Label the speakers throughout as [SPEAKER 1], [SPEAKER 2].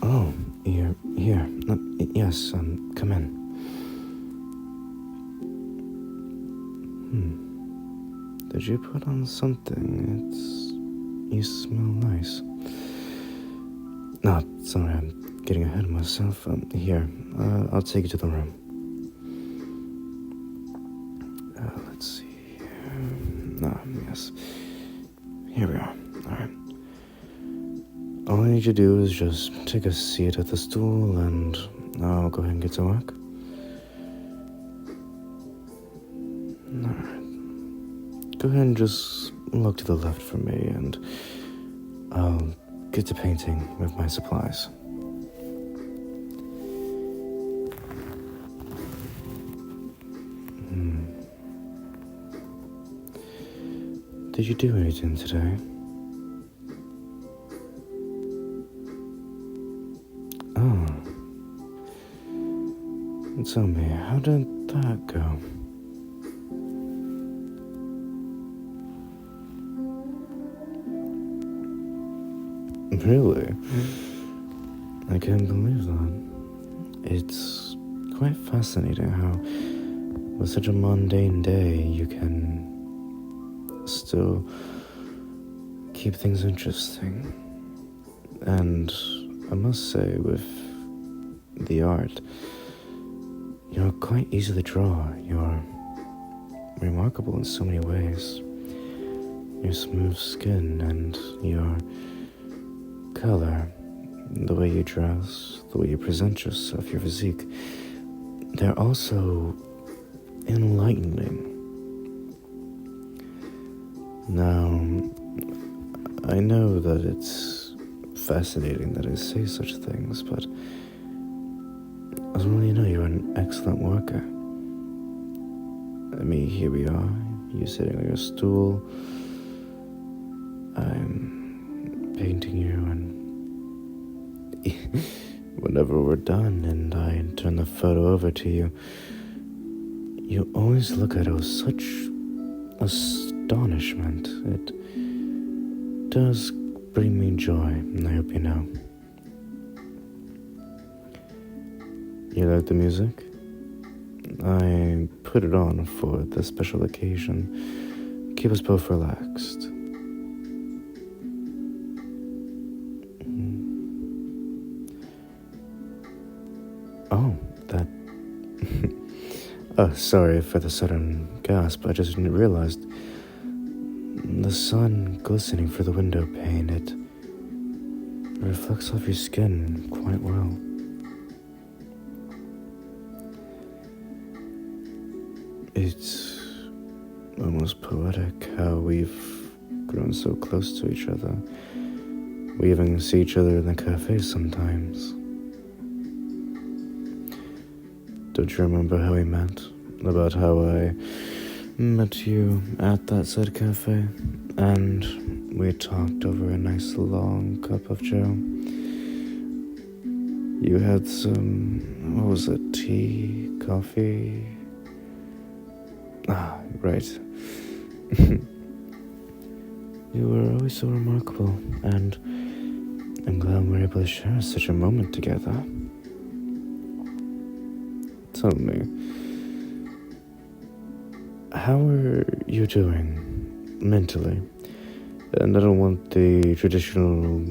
[SPEAKER 1] Oh, you're here. Yes, come in. Did you put on something? You smell nice. No, sorry, I'm getting ahead of myself. Here, I'll take you to the room. Let's see. Yes. Here we are. Alright. All I need you to do is just take a seat at the stool and I'll go ahead and get to work. Alright. Go ahead and just look to the left for me and I'll get to painting with my supplies. Did you do anything today? Oh. Tell me, how did that go? Really? I can't believe that. It's quite fascinating how, with such a mundane day, you can still keep things interesting. And I must say, with the art, you're quite easy to draw. You're remarkable in so many ways. Your smooth skin and your color, the way you dress, the way you present yourself, your physique, they're also enlightening. Now, I know that it's fascinating that I say such things, but as well you know, you're an excellent worker. I mean, here we are, you sitting on your stool, I'm painting you, and whenever we're done and I turn the photo over to you, you always look at it with such astonishment. It does bring me joy, and I hope you know. You like the music? I put it on for this special occasion. Keep us both relaxed. Oh, that... Oh, sorry for the sudden gasp. I just realized the sun glistening through the window pane, it reflects off your skin quite well. It's almost poetic how we've grown so close to each other. We even see each other in the cafe sometimes. Don't you remember how we met? About how I met you at that said cafe, and we talked over a nice long cup of joe. You had some, what was it, tea, coffee? Ah, right. You were always so remarkable, and I'm glad we were able to share such a moment together. Tell me, how are you doing mentally? And I don't want the traditional,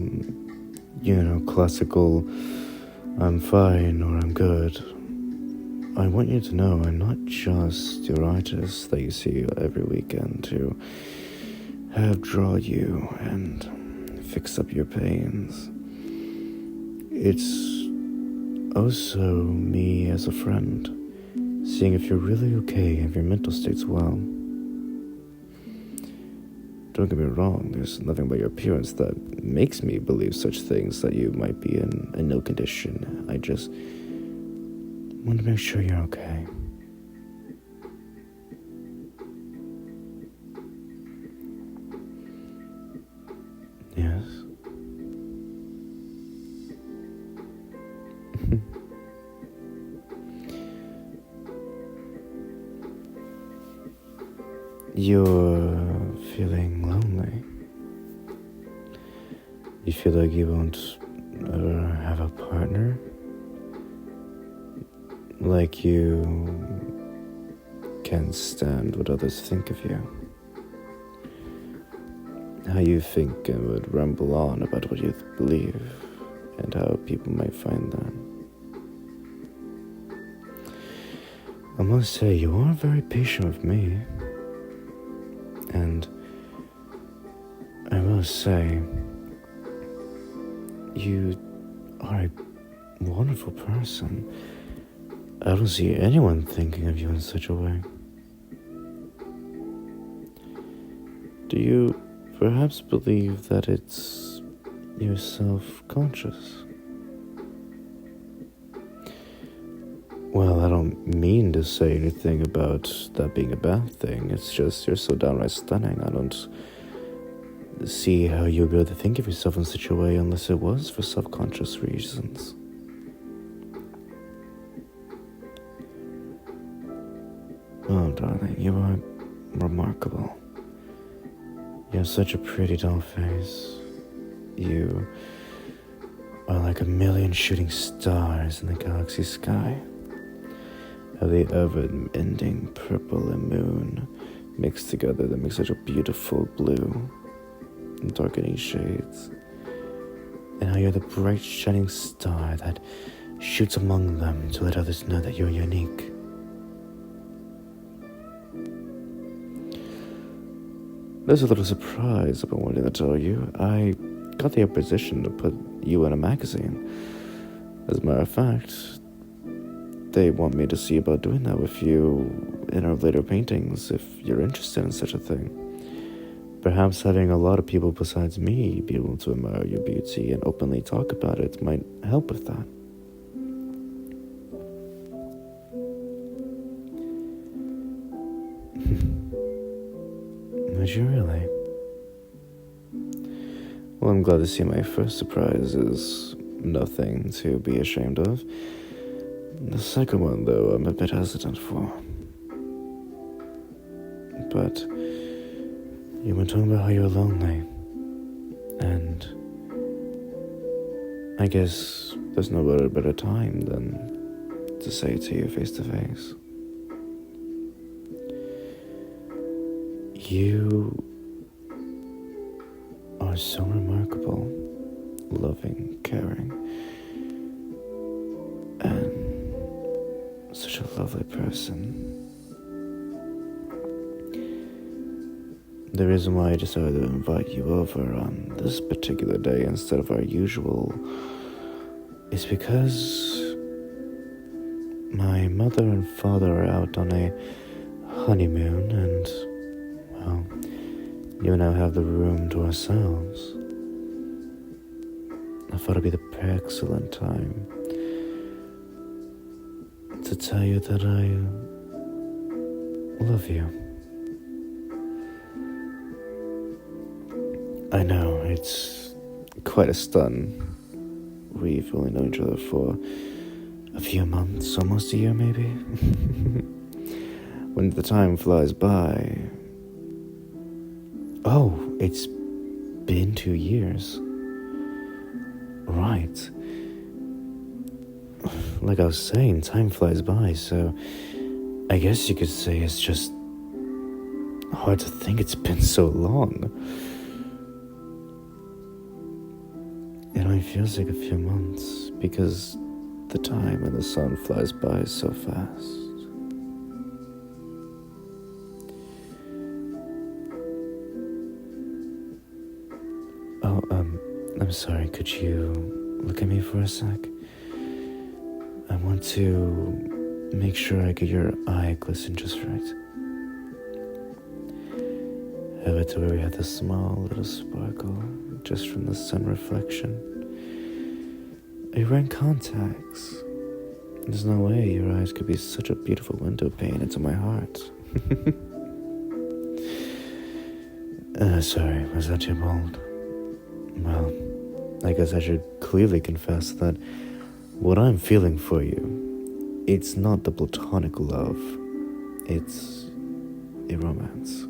[SPEAKER 1] classical I'm fine or I'm good. I want you to know I'm not just your artist that you see every weekend to have draw you and fix up your pains. It's also me as a friend, seeing if you're really okay, if your mental state's well. Don't get me wrong, there's nothing about your appearance that makes me believe such things, that you might be in a no condition. I just want to make sure you're okay. Yes? You're feeling lonely. You feel like you won't ever have a partner? Like you can't stand what others think of you. How you think and would ramble on about what you believe and how people might find that. I must say, you are very patient with me. And I must say, you are a wonderful person. I don't see anyone thinking of you in such a way. Do you perhaps believe that it's you're self-conscious? Well, I don't mean to say anything about that being a bad thing. It's just you're so downright stunning. I don't see how you'd be able to think of yourself in such a way unless it was for self-conscious reasons. Oh, darling, you are remarkable. You have such a pretty doll face. You are like a million shooting stars in the galaxy sky. How the ever-ending purple and moon mixed together that makes such a beautiful blue and darkening shades. And how you're the bright shining star that shoots among them to let others know that you're unique. There's a little surprise I've been wanting to tell you. I got the opposition to put you in a magazine. As a matter of fact, they want me to see about doing that with you in our later paintings, if you're interested in such a thing. Perhaps having a lot of people besides me be able to admire your beauty and openly talk about it might help with that. Would you really? Well, I'm glad to see my first surprise is nothing to be ashamed of. The second one, though, I'm a bit hesitant for. But you were talking about how you were lonely. And I guess there's no better time than to say it to you face to face. You are so remarkable, loving, caring, and such a lovely person. The reason why I decided to invite you over on this particular day instead of our usual is because my mother and father are out on a honeymoon and, well, you and I have the room to ourselves. I thought it'd be the excellent time to tell you that I love you. I know, it's quite a stun. We've only known each other for a few months, almost a year maybe. When the time flies by. Oh, it's been 2 years. Right. Like I was saying, time flies by, so I guess you could say it's just hard to think it's been so long. It only feels like a few months because the time and the sun flies by so fast. Oh, I'm sorry, could you look at me for a sec? I want to make sure I get your eye glisten just right. Have it to where we have the small little sparkle just from the sun reflection. Are you wearing contacts? There's no way your eyes could be such a beautiful window pane into my heart. Sorry, was that too bold? Well, I guess I should clearly confess that what I'm feeling for you, it's not the platonic love, it's a romance.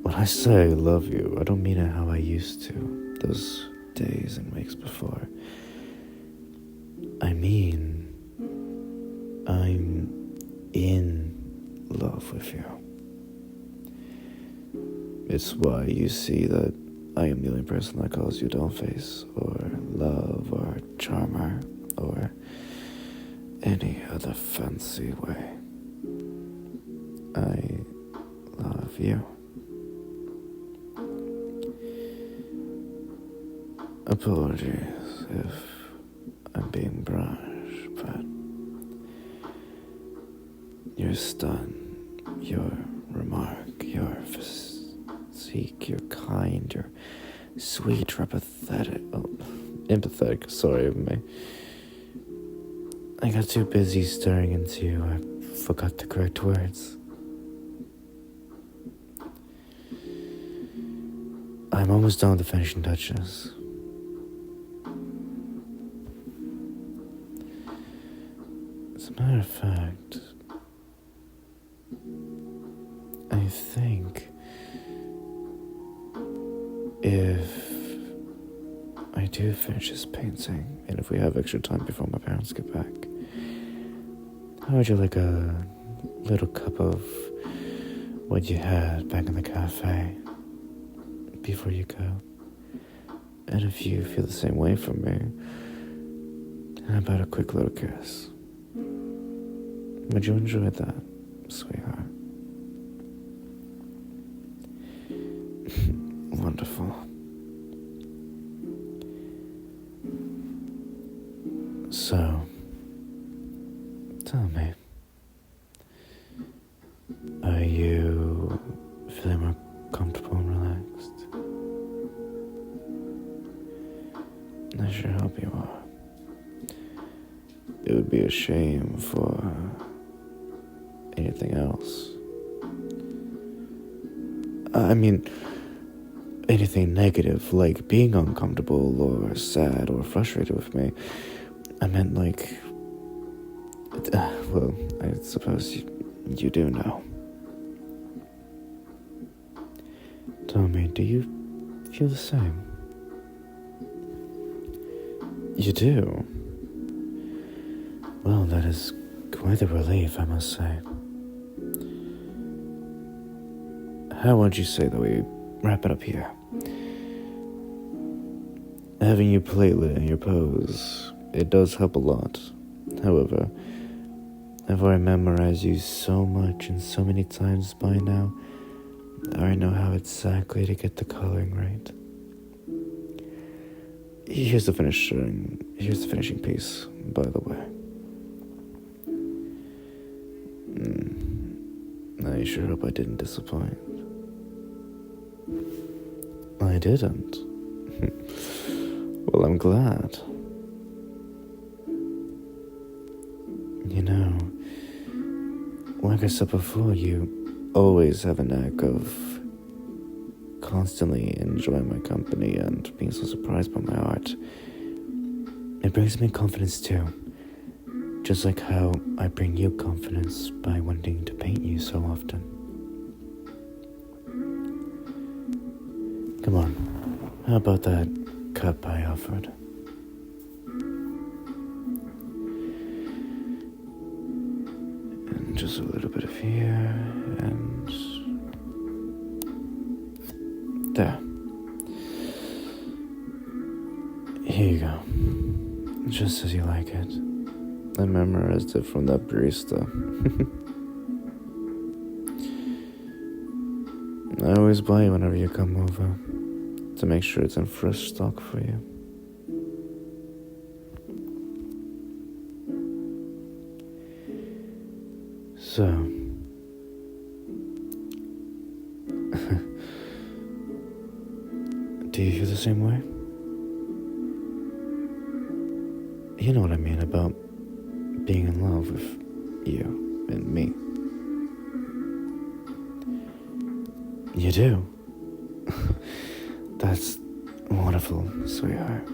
[SPEAKER 1] When I say I love you, I don't mean it how I used to. those days and weeks before. I mean, I'm in love with you. It's why you see that I am the only person that calls you Dollface, or love, or charmer, or any other fancy way. I love you. Apologies if I'm being brash, but your stun, your remark, your physique, your kind, your sweet, empathetic, sorry, I got too busy staring into you, I forgot the correct words. I'm almost done with the finishing touches. As a matter of fact, I think if I do finish this painting, and if we have extra time before my parents get back, how would you like a little cup of what you had back in the cafe before you go? And if you feel the same way from me, how about a quick little kiss? Would you enjoy that, sweetheart? Wonderful. So, tell me, are you feeling more comfortable and relaxed? I sure hope you are. It would be a shame for anything else. I mean, anything negative, like being uncomfortable or sad or frustrated with me. I meant like, well, I suppose you do know. Tell me, do you feel the same? You do? Well, that is quite a relief, I must say. How would you say that we wrap it up here? Having you platelet in your pose, it does help a lot. However, I've already memorized you so much and so many times by now, I already know how exactly to get the coloring right. Here's the finishing piece, by the way. I sure hope I didn't disappoint. I didn't. Well, I'm glad. You know, like I said before, you always have a knack of constantly enjoying my company and being so surprised by my art. It brings me confidence too. Just like how I bring you confidence by wanting to paint you so often. Come on, how about that cup I offered? And just a little bit of here, and there. Here you go. Just as you like it. I memorized it from that barista. I always buy it whenever you come over, to make sure it's in fresh stock for you. So, do you feel the same way? You know what I mean about being in love with you and me. You do? That's wonderful, sweetheart.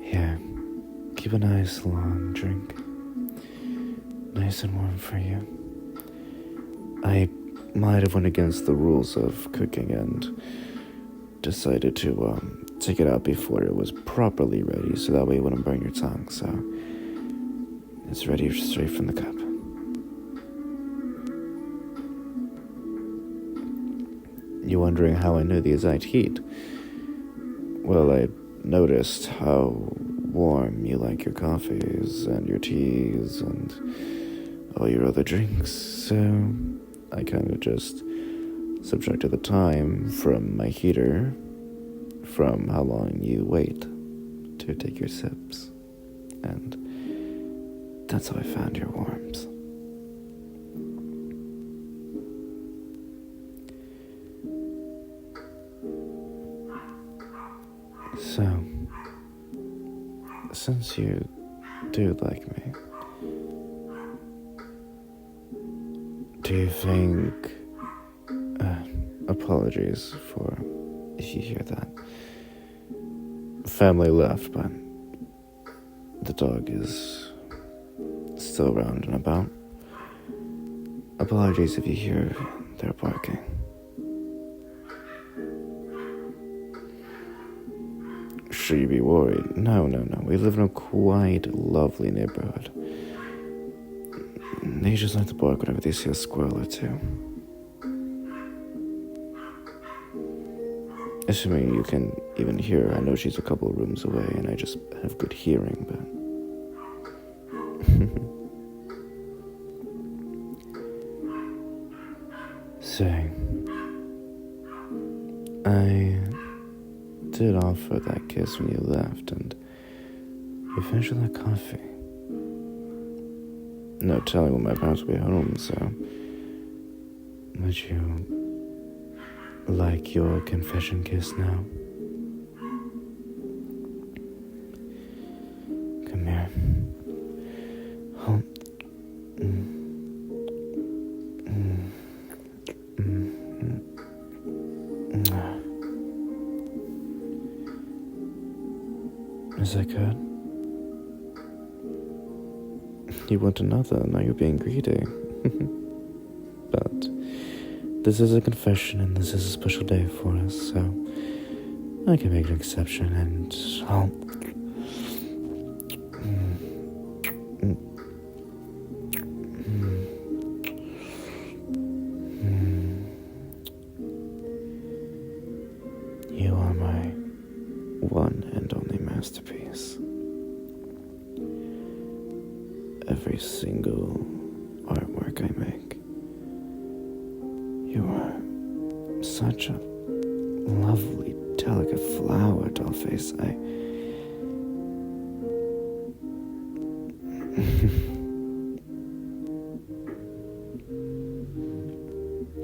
[SPEAKER 1] Here, keep a nice long drink. Nice and warm for you. I might have went against the rules of cooking and decided to take it out before it was properly ready, so that way it wouldn't burn your tongue. So it's ready straight from the cup. You're wondering how I knew the exact heat? Well, I noticed how warm you like your coffees and your teas and all your other drinks, so I kind of just subtracted the time from my heater from how long you wait to take your sips, and that's how I found your warmth. So, since you do like me, do you think, apologies for if you hear that, family left, but the dog is still around and about. Apologies if you hear their barking. Should you be worried? No. We live in a quite lovely neighborhood. They just like to bark whenever they see a squirrel or two. Assuming you can even hear her. I know she's a couple of rooms away and I just have good hearing, but... Say, I did offer that kiss when you left, and you finished with that coffee. No telling when my parents will be home, so would you like your confession kiss now? Come here. Hold. Is that good? You want another, now you're being greedy. But this is a confession and this is a special day for us, so I can make an exception and I'll... You are my one and only masterpiece. Every single artwork I make, you are such a lovely, delicate flower, Dollface.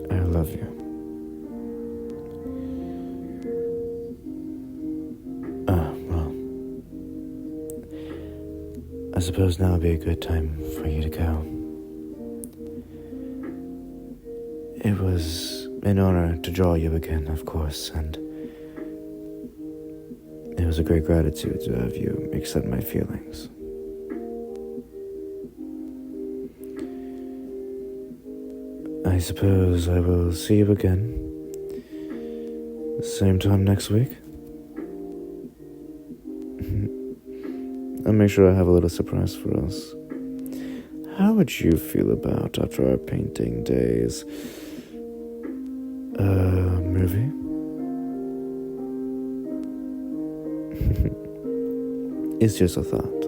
[SPEAKER 1] I love you. I suppose now would be a good time for you to go. It was an honor to draw you again, of course, and it was a great gratitude to have you accept my feelings. I suppose I will see you again, same time next week. I'll make sure I have a little surprise for us. How would you feel about, after our painting days, a movie? It's just a thought.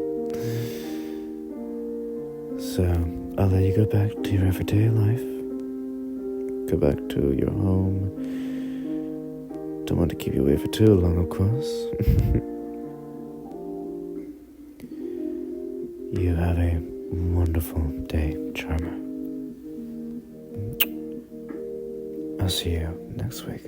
[SPEAKER 1] So, I'll let you go back to your everyday life. Go back to your home. Don't want to keep you away for too long, of course. You have a wonderful day, Charmer. I'll see you next week.